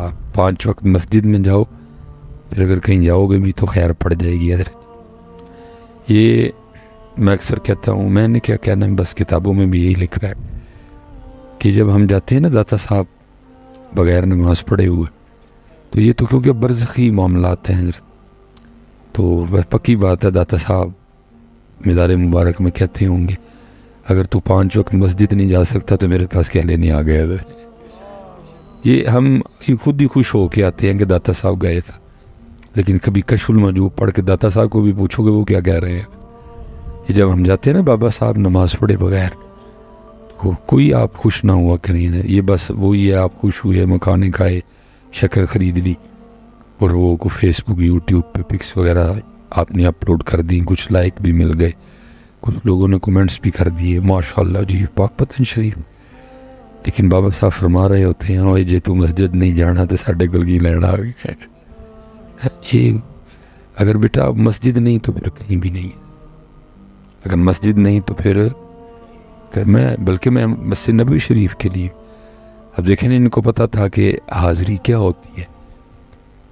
آپ 5 وقت مسجد میں جاؤ، پھر اگر کہیں جاؤ گے بھی تو خیر پڑ جائے گی حضرت۔ یہ میں اکثر کہتا ہوں، میں نے کیا کہنا ہے، بس کتابوں میں بھی یہی لکھا ہے کہ جب ہم جاتے ہیں نا داتا صاحب بغیر نماز پڑھے ہوئے، تو یہ تو کیونکہ برزخی معاملات ہیں حضرت، تو بس پکی بات ہے داتا صاحب مزار مبارک میں کہتے ہوں گے اگر تو 5 وقت مسجد نہیں جا سکتا تو میرے پاس کیا لینے آ گیا حضرت۔ یہ ہم خود ہی خوش ہو کے آتے ہیں کہ داتا صاحب گئے تھا، لیکن کبھی کشف المجوب پڑھ کے داتا صاحب کو بھی پوچھو گے وہ کیا کہہ رہے ہیں۔ یہ جب ہم جاتے ہیں نا بابا صاحب نماز پڑھے بغیر، تو کوئی آپ خوش نہ ہوا کریں، یہ بس وہی ہے آپ خوش ہوئے، مکھانے کھائے، شکر خرید لی، اور وہ کو فیس بک یوٹیوب پہ پکس وغیرہ آپ نے اپلوڈ کر دیں، کچھ لائک بھی مل گئے، کچھ لوگوں نے کومنٹس بھی کر دیے، ماشاءاللہ جی پاک پتن شریف۔ لیکن بابا صاحب فرما رہے ہوتے ہیں اوے جے تو مسجد نہیں جانا تو ساڈے کول کی لینا آ گیا۔ یہ اگر بیٹا مسجد نہیں تو پھر کہیں بھی نہیں ہے، اگر مسجد نہیں تو پھر بلکہ میں مسجد نبوی شریف کے لیے، اب دیکھیں ان کو پتہ تھا کہ حاضری کیا ہوتی ہے،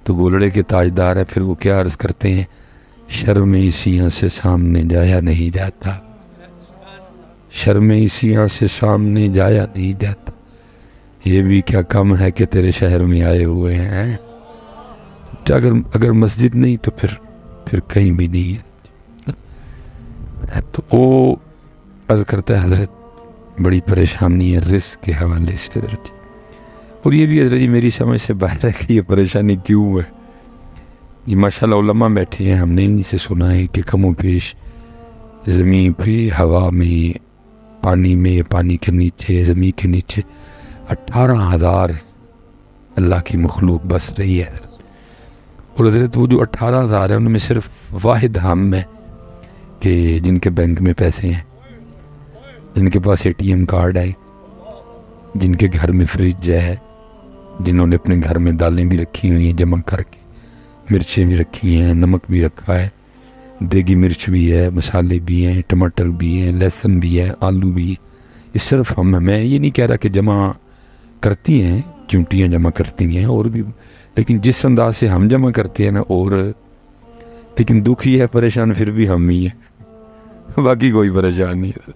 تو گولڑے کے تاجدار ہیں، پھر وہ کیا عرض کرتے ہیں، شرم عیسیاں سے سامنے جایا نہیں جاتا، شرم عیسیاں سے سامنے جایا نہیں جاتا، یہ بھی کیا کم ہے کہ تیرے شہر میں آئے ہوئے ہیں۔ اگر مسجد نہیں تو پھر کہیں بھی نہیں ہے۔ تو وہ عرض کرتا ہے حضرت بڑی پریشانی ہے رزق کے حوالے سے حضرت، اور یہ بھی حضرت جی میری سمجھ سے باہر ہے کہ یہ پریشانی کیوں ہے۔ یہ ماشاءاللہ علماء بیٹھے ہیں، ہم نے انہی سے سنا ہے کہ کم و بیش زمین پہ، ہوا میں، پانی میں، پانی کے نیچے، زمین کے نیچے 18,000 اللہ کی مخلوق بس رہی ہے، اور حضرت وہ جو 18,000 ہیں ان میں صرف واحد ہم ہے کہ جن کے بینک میں پیسے ہیں، جن کے پاس ATM کارڈ ہے، جن کے گھر میں فریج ہے، جنہوں نے اپنے گھر میں دالیں بھی رکھی ہوئی ہیں جمع کر کے، مرچیں بھی رکھی ہیں، نمک بھی رکھا ہے، دیگی مرچ بھی ہے، مسالے بھی ہیں، ٹماٹر بھی ہیں، لہسن بھی ہے، آلو بھی ہے، یہ صرف ہم ہیں۔ میں یہ نہیں کہہ رہا کہ جمع کرتی ہیں، چمٹیاں جمع کرتی ہیں اور بھی، لیکن جس انداز سے ہم جمع کرتے ہیں نا، اور لیکن دکھ یہ ہے پریشان پھر بھی ہم ہی ہیں، باقی کوئی پریشان نہیں ہے۔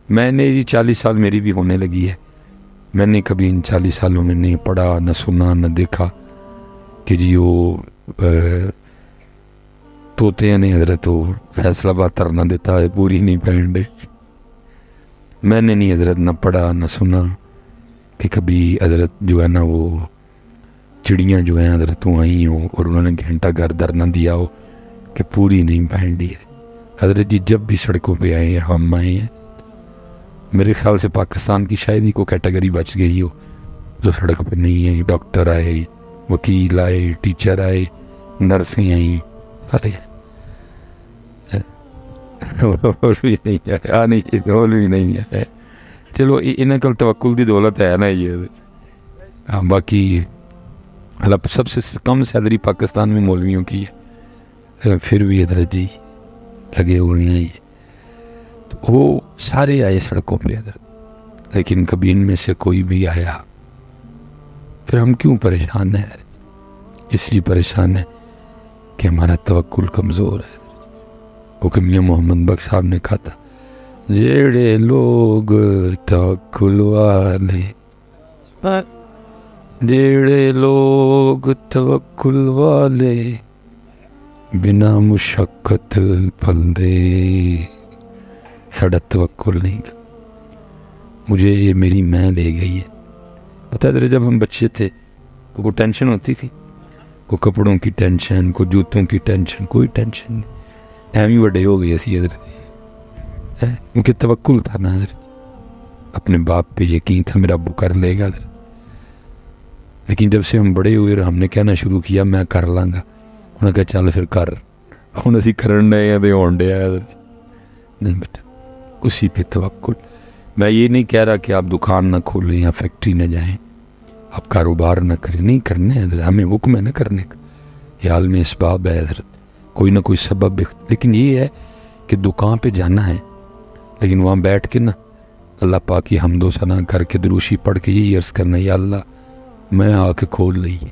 میں نے جی 40 سال میری بھی ہونے لگی ہے، میں نے کبھی ان 40 سالوں میں نہیں پڑھا، نہ سنا، نہ دیکھا کہ جی وہ توتے نے حضرت وہ فیصلہ بات ترنا دیتا ہے پوری نہیں پہن دے۔ میں نے نہیں حضرت نہ پڑھا نہ سنا کہ کبھی حضرت جو ہے نا وہ چڑیاں جو ہیں حضرت وہ آئی ہوں اور انہوں نے گھنٹہ گھر در نہ دیا ہو کہ پوری نہیں پہن دی ہے۔ حضرت جی جب بھی سڑکوں پہ آئے ہیں ہم آئے ہیں، میرے خیال سے پاکستان کی شاید ہی کو کیٹیگری بچ گئی ہو جو سڑک پہ نہیں ہے، ڈاکٹر آئے، وکیل آئے، ٹیچر آئے، نرسیں آئیں، سارے اور بھی نہیں ہے، نہیں اور بھی نہیں ہے۔ چلو انہیں کل توکل دی دولت ہے نا یہ، باقی سب سے کم سیلری پاکستان میں مولویوں کی ہے، پھر بھی حضرت جی لگے ہوئے ہیں۔ تو وہ سارے آئے سڑکوں پہ حضرت، لیکن کبھی ان میں سے کوئی بھی آیا، پھر ہم کیوں پریشان ہیں؟ اس لیے پریشان ہے کہ ہمارا توکل کمزور ہے۔ حکم میاں محمد بخش صاحب نے کہا تھا، جیڑے لوگ توکل والے، جیڑے لوگ توکل والے بنا مشقت پھلدے، ساڑا توکل نہیں گا۔ مجھے یہ میری ماں لے گئی ہے، پتہ ہے جب ہم بچے تھے تو کوئی ٹینشن ہوتی تھی، کوئی کپڑوں کی ٹینشن، کوئی جوتوں کی ٹینشن، کوئی ٹینشن نہیں، ایویں وڈے ہو گئے اسی حضرت، کیونکہ توکل تھا نا حضرت، اپنے باپ پہ یقین تھا میرا ابو کر لے گا حضرت۔ لیکن جب سے ہم بڑے ہوئے اور ہم نے کہنا شروع کیا میں کر لاں گا، انہوں نے کہا چل پھر کر، ہوں اسی کرن ڈے ہیں تو ہون ڈے ہے حضرت۔ نہیں بیٹا اسی پہ توکل۔ میں یہ نہیں کہہ رہا کہ آپ دکان نہ کھولیں یا فیکٹری نہ جائیں، آپ کاروبار نہ کریں، نہیں کرنے ہے حضرت، ہمیں حکم ہے نہ کرنے کا، یہ عالم اسباب ہے حضرت، کوئی نہ کوئی سبب، لیکن یہ ہے کہ دکان پہ جانا ہے، لیکن وہاں بیٹھ کے نا اللہ پاک کی حمد و ثنا کر کے دروشی پڑھ کے یہی عرض کرنا، یا اللہ میں آ کے کھول رہی ہے،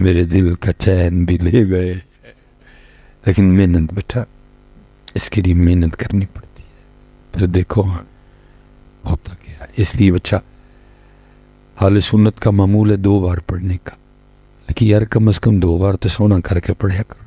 میرے دل کا چین بھی لے گئے، لیکن محنت بیٹا اس کے لیے محنت کرنی پڑتی ہے، پھر دیکھو ہوتا کیا ہے۔ اس لیے بچہ حال سنت کا معمول ہے 2 بار پڑھنے کا، لیکن یار کم از کم 2 بار تو سونا کر کے پڑھیا کرو۔